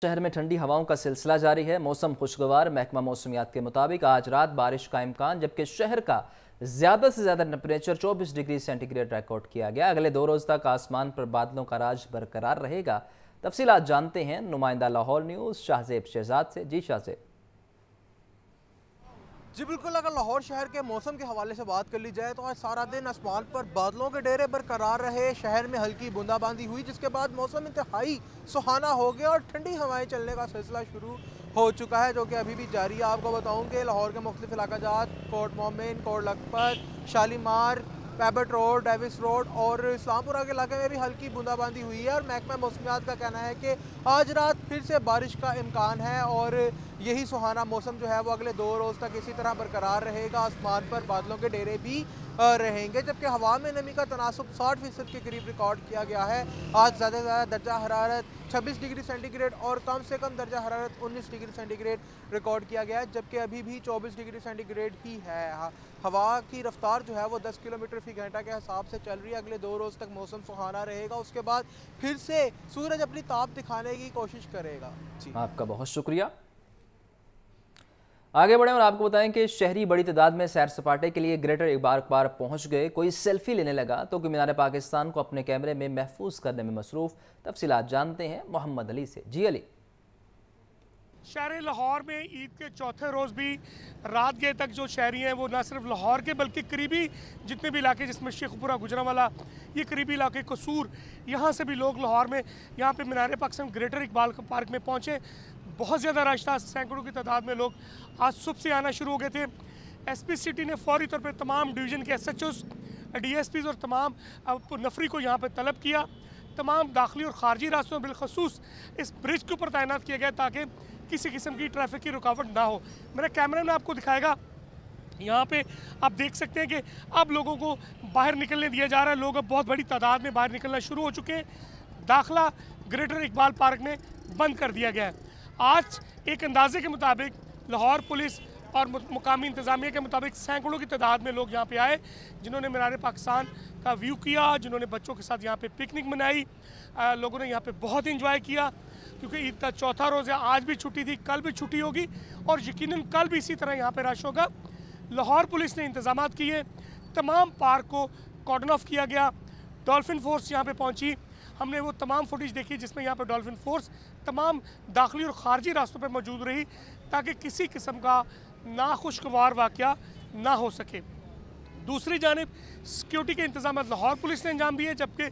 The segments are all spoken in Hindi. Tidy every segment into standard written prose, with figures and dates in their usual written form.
शहर में ठंडी हवाओं का सिलसिला जारी है। मौसम खुशगवार। महकमा मौसमियात के मुताबिक आज रात बारिश का इम्कान, जबकि शहर का ज्यादा से ज्यादा टेम्परेचर 24 डिग्री सेंटीग्रेड रिकॉर्ड किया गया। अगले 2 रोज तक आसमान पर बादलों का राज बरकरार रहेगा। तफसीलात जानते हैं नुमाइंदा लाहौर न्यूज़ शाहजेब शहजाद से। जी शाहजेब। जी बिल्कुल, अगर लाहौर शहर के मौसम के हवाले से बात कर ली जाए तो आज सारा दिन आसमान पर बादलों के डेरे बरकरार रहे। शहर में हल्की बूंदाबांदी हुई, जिसके बाद मौसम इंतहाई सुहाना हो गया और ठंडी हवाएं चलने का सिलसिला शुरू हो चुका है, जो कि अभी भी जारी है। आपको बताऊं कि लाहौर के मुख्तलिफ इलाकाजात कोट मोमिन, कोट लखपत, शालीमार, पैबट रोड, डेविस रोड और इस्लामपुरा के इलाके में भी हल्की बूंदाबांदी हुई है। और महकमा मौसमियात का कहना है कि आज रात फिर से बारिश का इम्कान है और यही सुहाना मौसम जो है वो अगले 2 रोज़ तक इसी तरह बरकरार रहेगा। आसमान पर बादलों के डेरे भी रहेंगे, जबकि हवा में नमी का तनासुब 60% के करीब रिकॉर्ड किया गया है। आज ज़्यादा से ज़्यादा दर्जा हरारत 26 डिग्री सेंटीग्रेड और कम से कम दर्जा हरारत 19 डिग्री सेंटीग्रेड रिकॉर्ड किया गया है, जबकि अभी भी 24 डिग्री सेंटीग्रेड ही है। हवा की रफ्तार जो है वो 10 किलोमीटर फी घंटा के हिसाब से चल रही है। अगले 2 रोज़ तक मौसम सुहाना रहेगा, उसके बाद फिर से सूरज अपनी ताप दिखाने की कोशिश करेगा। जी, आपका बहुत शुक्रिया। आगे बढ़े और आपको बताएं कि शहरी बड़ी तादाद में सैर सपाटे के लिए ग्रेटर इकबाल पार्क पहुंच गए। कोई सेल्फी लेने लगा तो कोई मीनार पाकिस्तान को अपने कैमरे में महफूज करने में मसरूफ। तफसीलात जानते हैं मोहम्मद अली से। जी अली। शहर लाहौर में ईद के चौथे रोज़ भी रात गए तक जो शहरी हैं वो न सिर्फ लाहौर के बल्कि करीबी जितने भी इलाके, जिसमें शेखपुरा, गुजरांवाला, ये करीबी इलाके, कसूर, यहाँ से भी लोग लाहौर में यहाँ पे मीनार पाकिस्तान ग्रेटर इकबाल पार्क में पहुँचे। बहुत ज़्यादा रश था, सैकड़ों की तादाद में लोग आज सुबह से आना शुरू हो गए थे। एसपी सिटी ने फौरी तौर पर तमाम डिवीज़न के SHOs, DSPs और तमाम नफरी को यहाँ पर तलब किया। तमाम दाखिली और ख़ारजी रास्तों में बिलखसूस इस ब्रिज के ऊपर तैनात किया गया ताकि किसी किस्म की ट्रैफिक की रुकावट ना हो। मेरा कैमरा में आपको दिखाएगा, यहाँ पे आप देख सकते हैं कि अब लोगों को बाहर निकलने दिया जा रहा है। लोग अब बहुत बड़ी तादाद में बाहर निकलना शुरू हो चुके हैं। दाखिला ग्रेटर इकबाल पार्क में बंद कर दिया गया है। आज एक अंदाजे के मुताबिक लाहौर पुलिस और मुकामी इंतज़ामिया के मुताबिक सैकड़ों की तादाद में लोग यहाँ पे आए, जिन्होंने मीनार पाकिस्तान का व्यू किया, जिन्होंने बच्चों के साथ यहाँ पे पिकनिक मनाई। लोगों ने यहाँ पे बहुत इंजॉय किया क्योंकि ईद का चौथा रोज़ है। आज भी छुट्टी थी, कल भी छुट्टी होगी और यकीनन कल भी इसी तरह यहाँ पे रश होगा। लाहौर पुलिस ने इंतजामात किए, तमाम पार्क को कॉर्डन ऑफ किया गया। डॉल्फिन फोर्स यहाँ पे पहुँची, हमने वो तमाम फुटेज देखी जिसमें यहाँ पे डॉल्फिन फोर्स तमाम दाखिली और ख़ारजी रास्तों पे मौजूद रही ताकि किसी किस्म का नाखुशगवार वाक़या ना हो सके। दूसरी जानिब सिक्योरिटी के इंतजाम लाहौर पुलिस ने अंजाम दिए, जबकि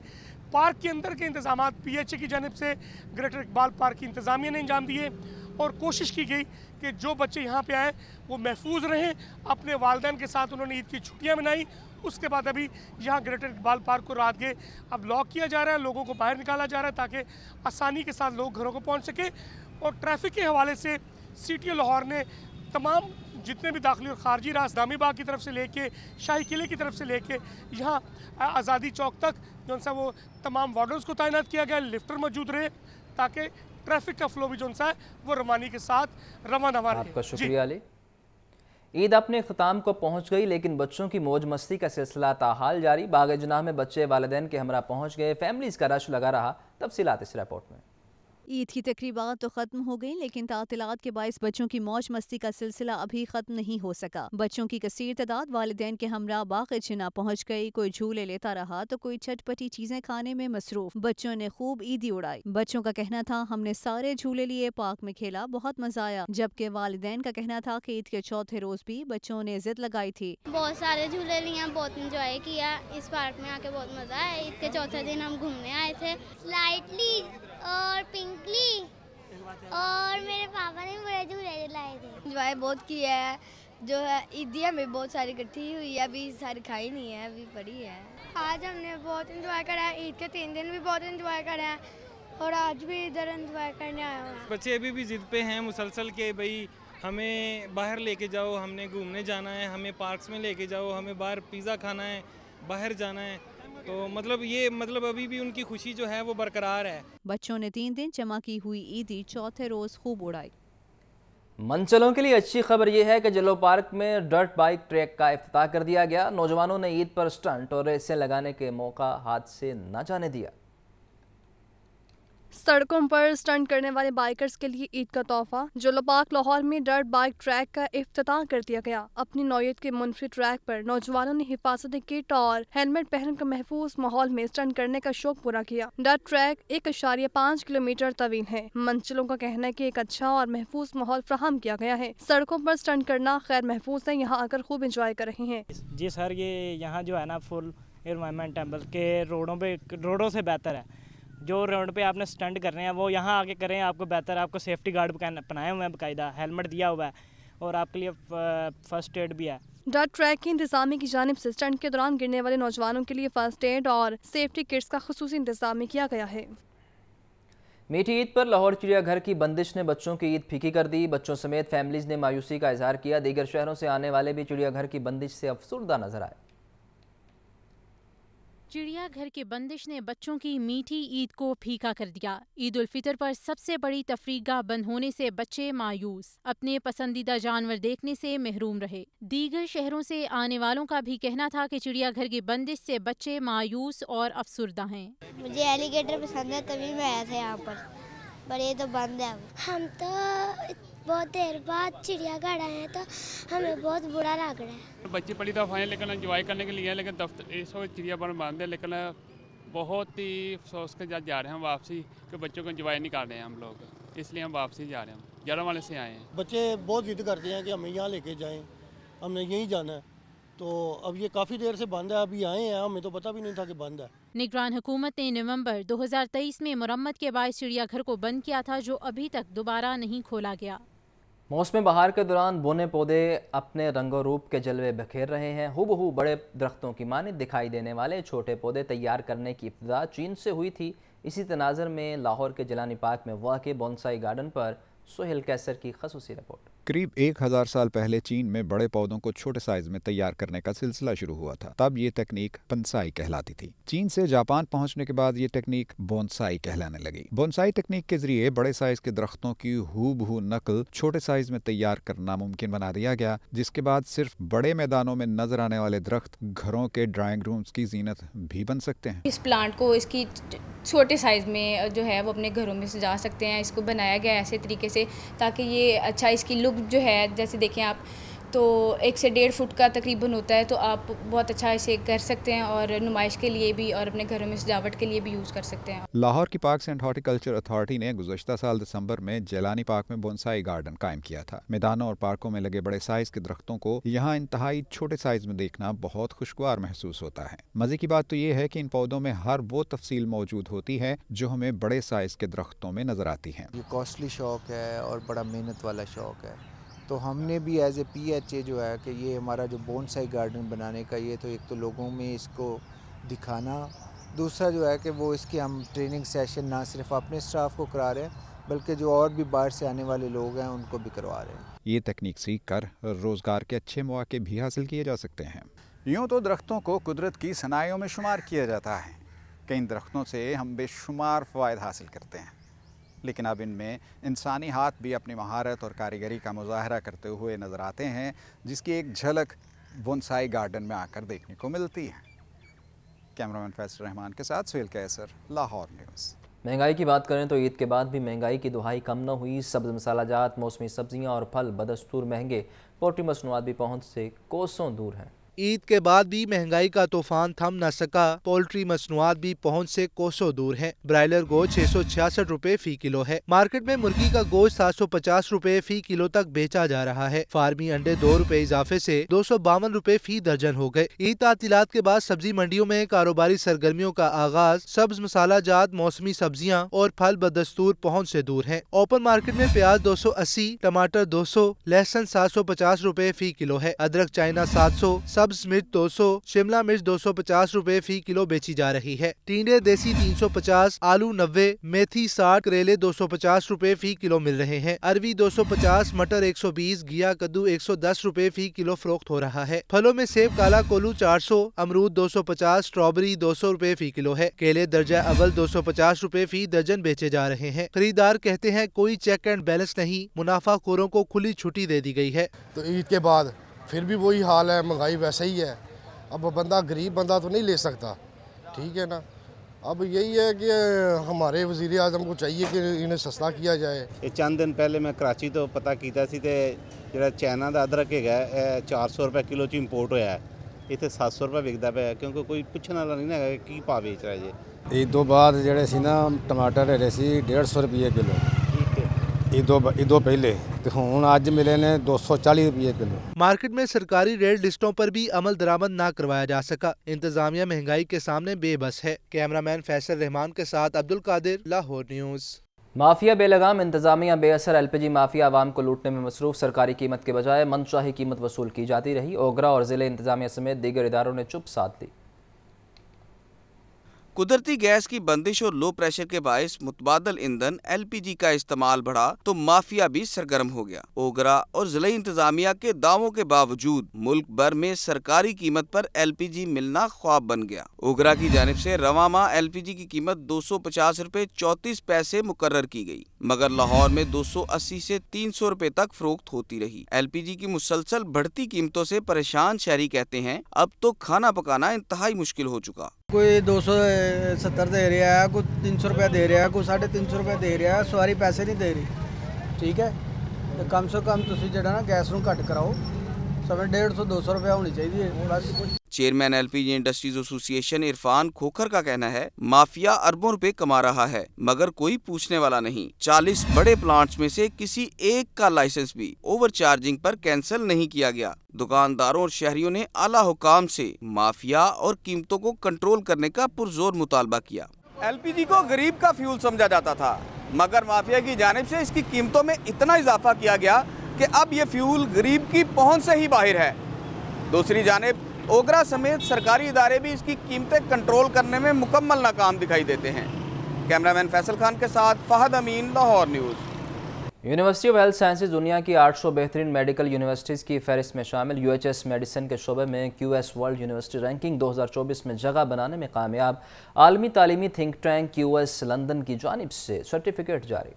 पार्क के अंदर के इंतजाम PHA की जानिब से ग्रेटर इकबाल पार्क की इंतज़ामिया ने अंजाम दिए और कोशिश की गई कि जो बच्चे यहाँ पे आए वो महफूज रहें। अपने वालिदैन के साथ उन्होंने ईद की छुट्टियाँ मनाई। उसके बाद अभी यहाँ ग्रेटर इकबाल पार्क को रात के अब लॉक किया जा रहा है, लोगों को बाहर निकाला जा रहा है ताकि आसानी के साथ लोग घरों को पहुँच सके। और ट्रैफिक के हवाले से सिटी लाहौर ने तमाम जितने भी दाखिली और ख़ारजी रास्ते दामी बाग की तरफ से लेके शाही किले की तरफ से लेके यहाँ आज़ादी चौक तक जो सा वो तमाम वार्डन्स को तैनात किया गया। लिफ्टर मौजूद रहे ताकि ट्रैफिक का फ्लो भी जो सा है वो रवानी के साथ रवाना रहे। आपका शुक्रिया अली। ईद अपने अख्ताम को पहुँच गई, लेकिन बच्चों की मौज मस्ती का सिलसिला ताहाल जारी। बाग जनाह में बच्चे वालिदैन के हमरा पहुँच गए, फैमिलीज़ का रश लगा रहा। तफसीलात इस रिपोर्ट में। ईद की तकरीबात तो खत्म हो गई, लेकिन तातीलात के बायस बच्चों की मौज मस्ती का सिलसिला अभी खत्म नहीं हो सका। बच्चों की कसीर तादाद वालिदैन के हमरा बाग जिना पहुँच गई। कोई झूले लेता रहा तो कोई चटपटी चीजें खाने में मसरूफ। बच्चों ने खूब ईदी उड़ाई। बच्चों का कहना था हमने सारे झूले लिए, पार्क में खेला, बहुत मजा आया। जबकि वालिदैन का कहना था कि ईद के चौथे रोज भी बच्चों ने जिद लगाई थी। बहुत सारे झूले लिए, बहुत इंजॉय किया। इस पार्क में आके बहुत मजा आया। ईद के चौथे दिन हम घूमने आए थे। स्लाइडली और पिंकली और मेरे पापा ने बड़े झूले लाए थे। इंजॉय बहुत किया है। जो है ईदियाँ में बहुत सारी इकट्ठी हुई है, अभी सारी खाई नहीं है, अभी पड़ी है। आज हमने बहुत इंजॉय करा है। ईद के 3 दिन भी बहुत इंजॉय करा है और आज भी इधर इंजॉय करने आए हैं। बच्चे अभी भी जिद पे हैं मुसलसल के भाई हमें बाहर लेके जाओ, हमने घूमने जाना है, हमें पार्क्स में लेके जाओ, हमें बाहर पिज़्ज़ा खाना है, बाहर जाना है। तो मतलब अभी भी उनकी खुशी जो है वो बरकरार है। बच्चों ने 3 दिन जमा की हुई ईदी चौथे रोज खूब उड़ाई। मंचलों के लिए अच्छी खबर यह है कि जलो पार्क में डर्ट बाइक ट्रैक का इफ्तिताह कर दिया गया। नौजवानों ने ईद पर स्टंट और रेसें लगाने के मौका हाथ से न जाने दिया। सड़कों पर स्टंट करने वाले बाइकर्स के लिए ईद का तोहफा। जोलो पार्क लाहौर में डर्ट बाइक ट्रैक का इफ्तिताह कर दिया गया। अपनी नौयत के मुनफरिद ट्रैक पर नौजवानों ने हिफाजती किट और हेलमेट पहनकर महफूज माहौल में स्टंट करने का शौक पूरा किया। डर्ट ट्रैक 1.5 किलोमीटर तवील है। मंजिलों का कहना है कि एक अच्छा और महफूज माहौल फ्राहम किया गया है। सड़कों पर स्टंट करना खैर महफूज है, यहाँ आकर खूब इंजॉय कर रहे हैं। जी सर, ये यहाँ जो है ना फुल एनवायरनमेंट है, बल्कि रोडों से बेहतर है। जो रोड पे आपने स्टंट कर रहे हैं वो यहाँ आके करें, आपको बेहतर है। आपको सेफ्टी गार्ड पहनाए हुए हैं, बाकायदा हेलमेट दिया हुआ है और आपके लिए फर्स्ट एड भी है। डर्ट ट्रैक की इंतजामी की जानिब से स्टंट के दौरान गिरने वाले नौजवानों के लिए फर्स्ट एड और सेफ्टी किट्स का खुसूसी इंतजाम किया गया है। मीठी ईद पर लाहौर चिड़ियाघर की बंदिश ने बच्चों की ईद फीकी कर दी। बच्चों समेत फैमिलीज ने मायूसी का इजहार किया। दीगर शहरों से आने वाले भी चिड़ियाघर की बंदिश से अफसुर्दा नजर आए। चिड़ियाघर की बंदिश ने बच्चों की मीठी ईद को फीका कर दिया। ईद उल फितर पर सबसे बड़ी तफरीगाह बंद होने से बच्चे मायूस, अपने पसंदीदा जानवर देखने से महरूम रहे। दीगर शहरों से आने वालों का भी कहना था कि चिड़ियाघर की बंदिश से बच्चे मायूस और अफसुर्दा हैं। मुझे एलिगेटर पसंद है, तभी मैं आया था यहाँ पर ये तो बंद है। हम तो बहुत देर बाद चिड़ियाघर आए हैं तो हमें बहुत बुरा लग रहा है। बच्चे बड़ी दफ़ा हैं लेकिन एंजॉय करने के लिए हैं, लेकिन इस वक्त चिड़ियाघर बंद है। लेकिन बहुत ही अफसोस के साथ जा रहे हैं वापसी, कि बच्चों को एंजॉय नहीं कर रहे हैं हम लोग, इसलिए हम वापसी जा रहे हैं। जरा वाले से आए हैं। बच्चे बहुत जिद करते हैं कि हमें यहाँ लेके जाएं, हमने यहीं जाना है। तो अब ये काफ़ी देर से बंद है, अभी आए हैं, हमें तो पता भी नहीं था कि बंद है। निगरान हुकूमत ने नवंबर 2023 में मुरम्मत के बाद चिड़ियाघर को बंद किया था, जो अभी तक दोबारा नहीं खोला गया। मौसम बहार के दौरान बोने पौधे अपने रंगो रूप के जलवे बखेर रहे हैं। हुबहू बड़े दरख्तों की मानिंद दिखाई देने वाले छोटे पौधे तैयार करने की इब्तिदा चीन से हुई थी। इसी तनाज़र में लाहौर के जलानी पार्क में वाक़ बोनसाई गार्डन पर सोहेल कैसर की खसूसी रिपोर्ट। करीब 1000 साल पहले चीन में बड़े पौधों को छोटे साइज में तैयार करने का सिलसिला शुरू हुआ था। तब ये तकनीक बोनसाई कहलाती थी। चीन से जापान पहुंचने के बाद ये तकनीक बोनसाई कहलाने लगी। बोनसाई तकनीक के जरिए बड़े साइज के दरख्तों की हूबहू नकल छोटे साइज में तैयार करना मुमकिन बना दिया गया, जिसके बाद सिर्फ बड़े मैदानों में नजर आने वाले दरख्त घरों के ड्राइंग रूम्स की जीनत भी बन सकते हैं। इस प्लांट को इसकी छोटे साइज में जो है वो अपने घरों में सजा सकते हैं। इसको बनाया गया ऐसे तरीके से ताकि ये अच्छा इसकी लुक जो है, जैसे देखें आप तो 1 से 1.5 फुट का तकरीबन होता है, तो आप बहुत अच्छा इसे कर सकते हैं और नुमाइश के लिए भी और अपने घरों में सजावट के लिए भी यूज़ कर सकते हैं। लाहौर की पार्क्स एंड हॉर्टिकल्चर अथॉरिटी ने गुज़श्ता साल दिसंबर में जलानी पार्क में बोनसाई गार्डन कायम किया था। मैदानों और पार्कों में लगे बड़े साइज के दरख्तों को यहाँ इंतहाई छोटे साइज में देखना बहुत खुशगवार महसूस होता है। मजे की बात तो ये है कि इन पौधों में हर वो तफसील मौजूद होती है जो हमें बड़े साइज के दरख्तों में नजर आती है। ये कॉस्टली शौक है और बड़ा मेहनत वाला शौक है, तो हमने भी एज ए PHA जो है कि ये हमारा जो बोनसाई गार्डन बनाने का, ये तो एक तो लोगों में इसको दिखाना, दूसरा जो है कि वो इसके हम ट्रेनिंग सेशन ना सिर्फ अपने स्टाफ को करा रहे हैं बल्कि जो और भी बाहर से आने वाले लोग हैं उनको भी करवा रहे हैं। ये तकनीक सीख कर रोजगार के अच्छे मौके भी हासिल किए जा सकते हैं। यूँ तो दरख्तों को कुदरत की सनाइयों में शुमार किया जाता है। कई दरख्तों से हम बेशुमार फ़वाइद हासिल करते हैं, लेकिन अब इनमें इंसानी हाथ भी अपनी महारत और कारीगरी का मुजाहरा करते हुए नज़र आते हैं, जिसकी एक झलक बोनसाई गार्डन में आकर देखने को मिलती है। कैमरामैन फैसल रहमान के साथ सोहेल कैसर, लाहौर न्यूज़। महंगाई की बात करें तो ईद के बाद भी महंगाई की दुहाई कम न हुई। सब्ज़ मसालाजात, मौसमी सब्जियां और फल बदस्तूर महंगे। पोल्ट्री मसनूआत भी पहुंच से कोसों दूर हैं। ईद के बाद भी महंगाई का तूफान थम न सका। पोल्ट्री मसनूआत भी पहुंच से कोसों दूर हैं। ब्रायलर गोश्त 666 रुपए फी किलो है। मार्केट में मुर्गी का गोश्त 750 रुपए फी किलो तक बेचा जा रहा है। फार्मी अंडे 2 रुपए इजाफे से 252 रुपए फी दर्जन हो गए। ईद तातीलात के बाद सब्जी मंडियों में कारोबारी सरगर्मियों का आगाज। सब्ज मसालाजात, मौसमी सब्जियां और फल बदस्तूर पहुंच से दूर हैं। ओपन मार्केट में प्याज 280, टमाटर 200, लहसुन 750 रुपए फी किलो है। अदरक चाइना 700, सब्ज मिर्च 200, शिमला मिर्च 250 रुपए फी किलो बेची जा रही है। टींडे देसी 350, आलू 90, मेथी 60, करेले 250 रुपए फी किलो मिल रहे हैं। अरवी 250, मटर 120, घिया कद्दू 110 रुपए फी किलो फरोख्त हो रहा है। फलों में सेब काला कोलू 400, अमरूद 250, स्ट्रॉबेरी 200 रुपए फी किलो है। केले दर्जा अव्वल 250 रुपए फी दर्जन बेचे जा रहे हैं। खरीदार कहते हैं कोई चेक एंड बैलेंस नहीं, मुनाफाखोरों को खुली छुट्टी दे दी गई है। तो ईद के बाद फिर भी वही हाल है, महंगाई वैसा ही है। अब बंदा गरीब बंदा तो नहीं ले सकता, ठीक है ना। अब यही है कि हमारे वज़ीर आज़म को चाहिए कि इन्हें सस्ता किया जाए। ये चंद दिन पहले मैं कराची तो पता किया सी ते ਜਿਹੜਾ ਚਾਈਨਾ ਦਾ ਅਦਰਕ ਹੈਗਾ 400 रुपए किलो ਚ ਇੰਪੋਰਟ ਹੋਇਆ ਹੈ, ਇੱਥੇ 700 रुपए ਵਿਕਦਾ ਪਿਆ ਕਿਉਂਕਿ ਕੋਈ ਪੁੱਛਣ ਵਾਲਾ ਨਹੀਂ ਹੈਗਾ ਕੀ ਭਾਅ ਵੇਚ ਰਿਹਾ ਜੇ। ईद तो बाद ਜਿਹੜੇ ਸੀ ਨਾ ਟਮਾਟਰ ਹੈਗੇ ਸੀ 150 रुपये किलो, ईदों पहले तो हुण अज मिले ने 240 रुपये किलो। मार्केट में सरकारी रेट लिस्टों पर भी अमल दरामद ना करवाया जा सका। इंतजामिया महंगाई के सामने बेबस है। कैमरामैन फैसल रहमान के साथ अब्दुल कादिर, लाहौर न्यूज़। माफिया बेलगाम, इंतजामिया बेअसर। एलपीजी माफिया आवाम को लूटने में मसरूफ। सरकारी कीमत के बजाय मनचाही कीमत वसूल की जाती रही। ओगरा और जिले इंतजामिया समेत दीगर इदारों ने चुप साध दी। कुदरती गैस की बंदिश और लो प्रेशर के बायस मुतबादल ईंधन एलपीजी का इस्तेमाल बढ़ा तो माफिया भी सरगर्म हो गया। ओगरा और जिला इंतजामिया के दावों के बावजूद मुल्क भर में सरकारी कीमत पर एलपीजी मिलना ख्वाब बन गया। ओगरा की जानिब से रवां माह एलपीजी की कीमत 250 रुपए 34 पैसे मुकर्रर की गई, मगर लाहौर में 280 से 300 रुपए तक फरोख्त होती रही। एलपीजी की मुसलसल बढ़ती कीमतों से परेशान शहरी कहते हैं अब तो खाना पकाना इंतहाई मुश्किल हो चुका। कोई 270 दे रहा है, कोई 300 रुपये दे रहा है, कोई 350 रुपये दे रहा है, सवारी पैसे नहीं दे रही। ठीक है, तो कम से कम तुम जो ना गैस नूं घट कराओ, सब 150-200 रुपया होनी चाहिए बस। Chairman LPG industries association Irfan Khokhar का कहना है माफिया अरबों रुपए कमा रहा है मगर कोई पूछने वाला नहीं। 40 बड़े प्लांट्स में से किसी एक का लाइसेंस भी ओवर चार्जिंग पर कैंसिल नहीं किया गया। दुकानदारों और शहरियों ने आला हुकाम से माफिया और कीमतों को कंट्रोल करने का पुरजोर मुतालबा किया। एलपीजी को गरीब का फ्यूल समझा जाता था, मगर माफिया की जानिब से इसकी कीमतों में इतना इजाफा किया गया कि अब ये फ्यूल गरीब की पहुंच से ही बाहर है। दूसरी जानिब ओगरा समेत सरकारी इदारे भी इसकी कीमतें कंट्रोल करने में मुकम्मल नाकाम दिखाई देते हैं। कैमरामैन फैसल खान के साथ Fahad Amin, Lahore news. University of health sciences दुनिया की 800 बेहतरीन मेडिकल यूनिवर्सिटीज़ की फहरिस्त में शामिल। यूएचएस मेडिसिन के शोबे में क्यूएस वर्ल्ड यूनिवर्सिटी रैंकिंग 2024 में जगह बनाने में कामयाब। आलमी तालीमी थिंक टैंक क्यूएस लंदन की जानिब से सर्टिफिकेट जारी।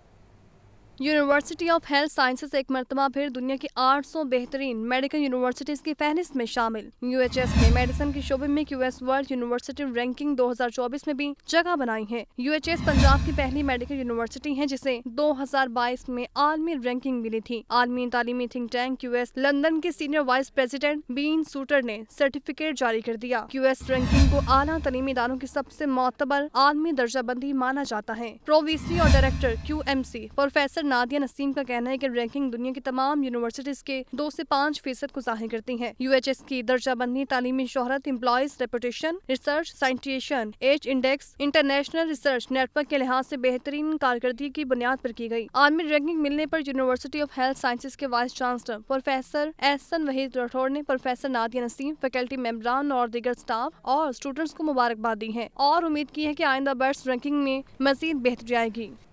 यूनिवर्सिटी ऑफ हेल्थ साइंसेज एक मरतबा फिर दुनिया की 800 बेहतरीन मेडिकल यूनिवर्सिटीज की फहरिस्त में शामिल। यूएचएस ने मेडिसिन के शोबे में क्यूएस वर्ल्ड यूनिवर्सिटी रैंकिंग 2024 में भी जगह बनाई है। यूएचएस पंजाब की पहली मेडिकल यूनिवर्सिटी है जिसे 2022 में आलमी रैंकिंग मिली थी। आलमी तालीमी थिंक टैंक क्यूएस लंदन के senior vice president Ben Sowter ने सर्टिफिकेट जारी कर दिया। क्यूएस रैंकिंग को आला तालीमी इदारों की सबसे मोतबर आलमी दर्जाबंदी माना जाता है। प्रोवीसी और director QMC professor Nadia Naseem का कहना है कि रैंकिंग दुनिया की तमाम यूनिवर्सिटीज के 2 से 5% को जाहिर करती है। यूएचएस की दर्जाबंदी तालीमी शोहरत, employers reputation, research citation, H index, international research network के लिहाज से बेहतरीन कारकर्दगी की बुनियाद पर की गई। आलमी रैंकिंग मिलने पर यूनिवर्सिटी ऑफ हेल्थ साइंसेज के vice chancellor professor Ehsan Waheed Rathore ने प्रोफेसर नादिया नसीम, फैकल्टी मेंबरान और दीगर स्टाफ और स्टूडेंट्स को मुबारकबाद दी है और उम्मीद की है कि आइंदा बर्स रैंकिंग में मजीद बेहतरी आएगी।